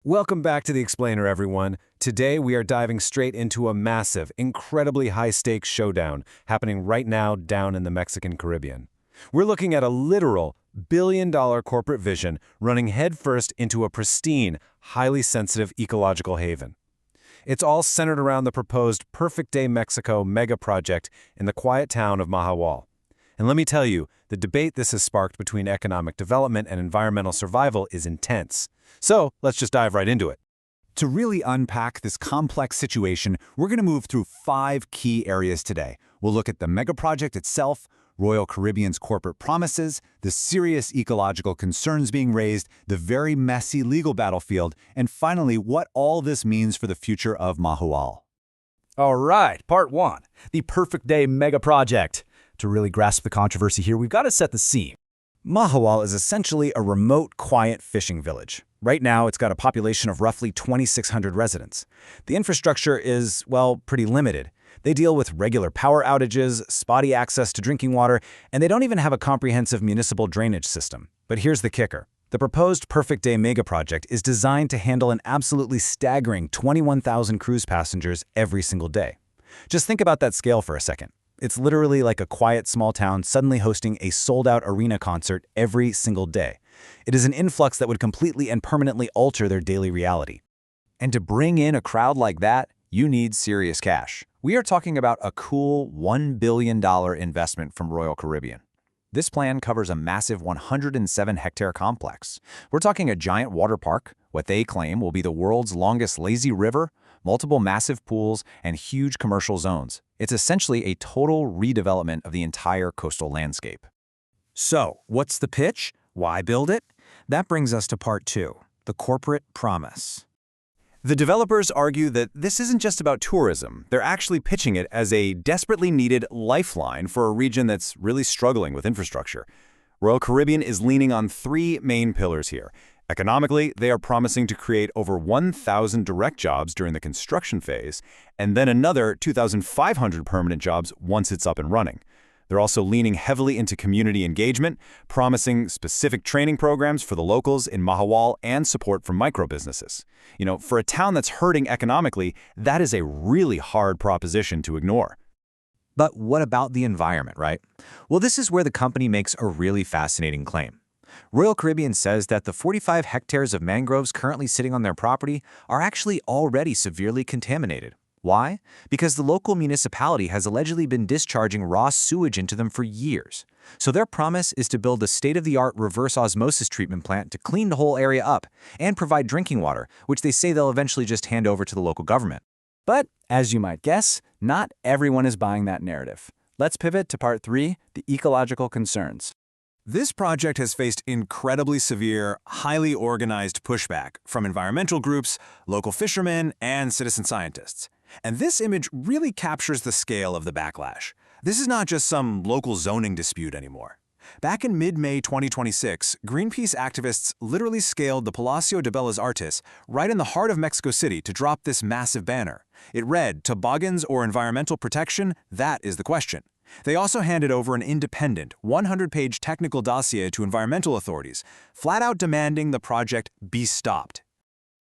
Welcome back to The Explainer, everyone. Today, we are diving straight into a massive, incredibly high-stakes showdown happening right now down in the Mexican Caribbean. We're looking at a literal billion-dollar corporate vision running headfirst into a pristine, highly sensitive ecological haven. It's all centered around the proposed Perfect Day Mexico megaproject in the quiet town of Mahahual. And let me tell you, the debate this has sparked between economic development and environmental survival is intense. So let's just dive right into it. To really unpack this complex situation, we're going to move through 5 key areas today. We'll look at the megaproject itself, Royal Caribbean's corporate promises, the serious ecological concerns being raised, the very messy legal battlefield, and finally, what all this means for the future of Mahahual. All right, part 1, the Perfect Day megaproject. To really grasp the controversy here, we've got to set the scene. Mahahual is essentially a remote, quiet fishing village. Right now, it's got a population of roughly 2,600 residents. The infrastructure is, well, pretty limited. They deal with regular power outages, spotty access to drinking water, and they don't even have a comprehensive municipal drainage system. But here's the kicker. The proposed Perfect Day megaproject is designed to handle an absolutely staggering 21,000 cruise passengers every single day. Just think about that scale for a second. It's literally like a quiet small town suddenly hosting a sold-out arena concert every single day. It is an influx that would completely and permanently alter their daily reality. And to bring in a crowd like that, you need serious cash. We are talking about a cool $1 billion investment from Royal Caribbean. This plan covers a massive 107-hectare complex. We're talking a giant water park, what they claim will be the world's longest lazy river, multiple massive pools, and huge commercial zones. It's essentially a total redevelopment of the entire coastal landscape. So, what's the pitch? Why build it? That brings us to part 2, the corporate promise. The developers argue that this isn't just about tourism. They're actually pitching it as a desperately needed lifeline for a region that's really struggling with infrastructure. Royal Caribbean is leaning on 3 main pillars here. Economically, they are promising to create over 1,000 direct jobs during the construction phase, and then another 2,500 permanent jobs once it's up and running. They're also leaning heavily into community engagement, promising specific training programs for the locals in Mahahual and support for micro-businesses. You know, for a town that's hurting economically, that is a really hard proposition to ignore. But what about the environment, right? Well, this is where the company makes a really fascinating claim. Royal Caribbean says that the 45 hectares of mangroves currently sitting on their property are actually already severely contaminated. Why? Because the local municipality has allegedly been discharging raw sewage into them for years. So their promise is to build a state-of-the-art reverse osmosis treatment plant to clean the whole area up and provide drinking water, which they say they'll eventually just hand over to the local government. But, as you might guess, not everyone is buying that narrative. Let's pivot to part 3, the ecological concerns. This project has faced incredibly severe, highly organized pushback from environmental groups, local fishermen, and citizen scientists. And this image really captures the scale of the backlash. This is not just some local zoning dispute anymore. Back in mid-May 2026, Greenpeace activists literally scaled the Palacio de Bellas Artes right in the heart of Mexico City to drop this massive banner. It read, "Toboggans or environmental protection? That is the question." They also handed over an independent, 100-page technical dossier to environmental authorities, flat out demanding the project be stopped.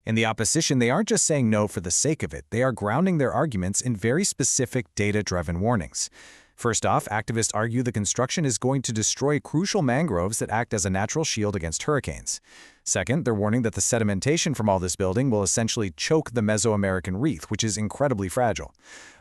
In the opposition, they aren't just saying no for the sake of it. They are grounding their arguments in very specific data-driven warnings. First off, activists argue the construction is going to destroy crucial mangroves that act as a natural shield against hurricanes. Second, they're warning that the sedimentation from all this building will essentially choke the Mesoamerican wreath, which is incredibly fragile.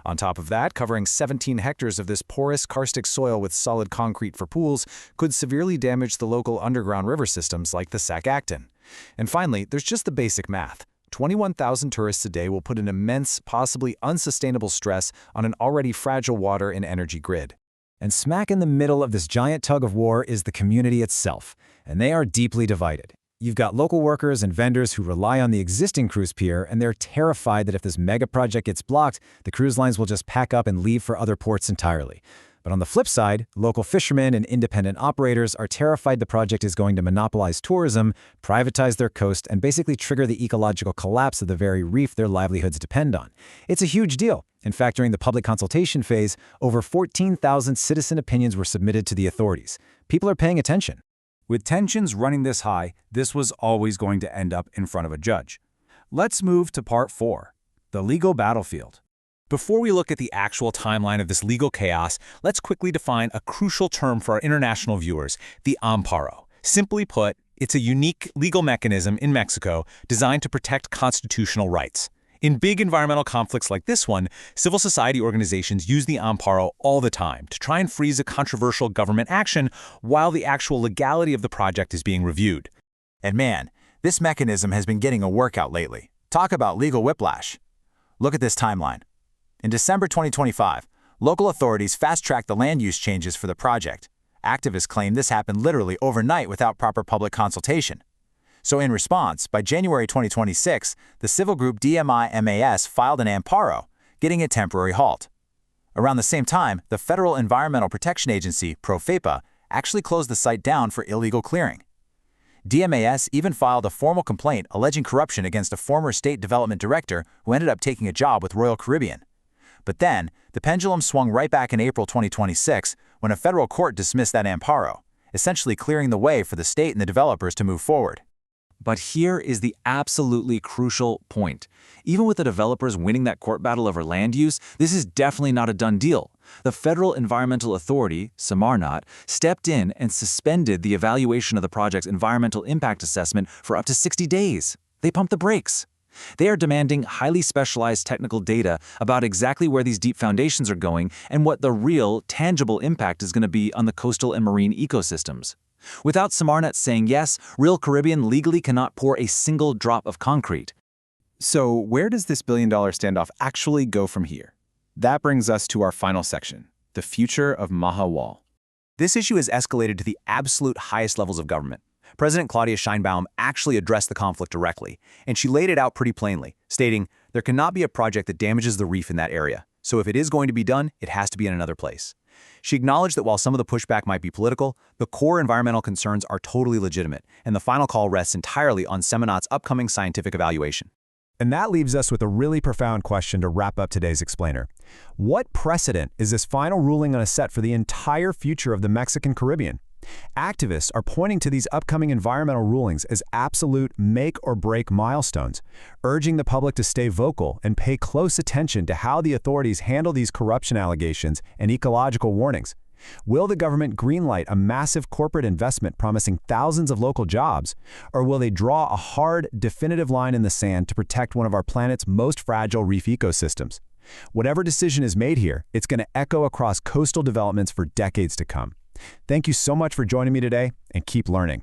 On top of that, covering 17 hectares of this porous karstic soil with solid concrete for pools could severely damage the local underground river systems like the Sac-Acton. And finally, there's just the basic math. 21,000 tourists a day will put an immense, possibly unsustainable stress on an already fragile water and energy grid. And smack in the middle of this giant tug-of-war is the community itself, and they are deeply divided. You've got local workers and vendors who rely on the existing cruise pier, and they're terrified that if this mega project gets blocked, the cruise lines will just pack up and leave for other ports entirely. But on the flip side, local fishermen and independent operators are terrified the project is going to monopolize tourism, privatize their coast, and basically trigger the ecological collapse of the very reef their livelihoods depend on. It's a huge deal. In fact, during the public consultation phase, over 14,000 citizen opinions were submitted to the authorities. People are paying attention. With tensions running this high, this was always going to end up in front of a judge. Let's move to part 4, the legal battlefield. Before we look at the actual timeline of this legal chaos, let's quickly define a crucial term for our international viewers, the amparo. Simply put, it's a unique legal mechanism in Mexico designed to protect constitutional rights. In big environmental conflicts like this one, civil society organizations use the amparo all the time to try and freeze a controversial government action while the actual legality of the project is being reviewed. And man, this mechanism has been getting a workout lately. Talk about legal whiplash. Look at this timeline. In December 2025, local authorities fast-tracked the land use changes for the project. Activists claim this happened literally overnight without proper public consultation. So in response, by January 2026, the civil group DMI-MAS filed an amparo, getting a temporary halt. Around the same time, the Federal Environmental Protection Agency, PROFEPA, actually closed the site down for illegal clearing. DMAS even filed a formal complaint alleging corruption against a former state development director who ended up taking a job with Royal Caribbean. But then, the pendulum swung right back in April 2026 when a federal court dismissed that amparo, essentially clearing the way for the state and the developers to move forward. But here is the absolutely crucial point. Even with the developers winning that court battle over land use, this is definitely not a done deal. The Federal Environmental Authority, Semarnat, stepped in and suspended the evaluation of the project's environmental impact assessment for up to 60 days. They pumped the brakes. They are demanding highly specialized technical data about exactly where these deep foundations are going and what the real, tangible impact is going to be on the coastal and marine ecosystems. Without Semarnat saying yes, Royal Caribbean legally cannot pour a single drop of concrete. So where does this billion-dollar standoff actually go from here? That brings us to our final section, the future of Mahahual. This issue has escalated to the absolute highest levels of government. President Claudia Sheinbaum actually addressed the conflict directly, and she laid it out pretty plainly, stating, there cannot be a project that damages the reef in that area, so if it is going to be done, it has to be in another place. She acknowledged that while some of the pushback might be political, the core environmental concerns are totally legitimate, and the final call rests entirely on Semarnat's upcoming scientific evaluation. And that leaves us with a really profound question to wrap up today's explainer. What precedent is this final ruling going to set for the entire future of the Mexican Caribbean? Activists are pointing to these upcoming environmental rulings as absolute make-or-break milestones, urging the public to stay vocal and pay close attention to how the authorities handle these corruption allegations and ecological warnings. Will the government greenlight a massive corporate investment promising thousands of local jobs, or will they draw a hard, definitive line in the sand to protect one of our planet's most fragile reef ecosystems? Whatever decision is made here, it's going to echo across coastal developments for decades to come. Thank you so much for joining me today, and keep learning.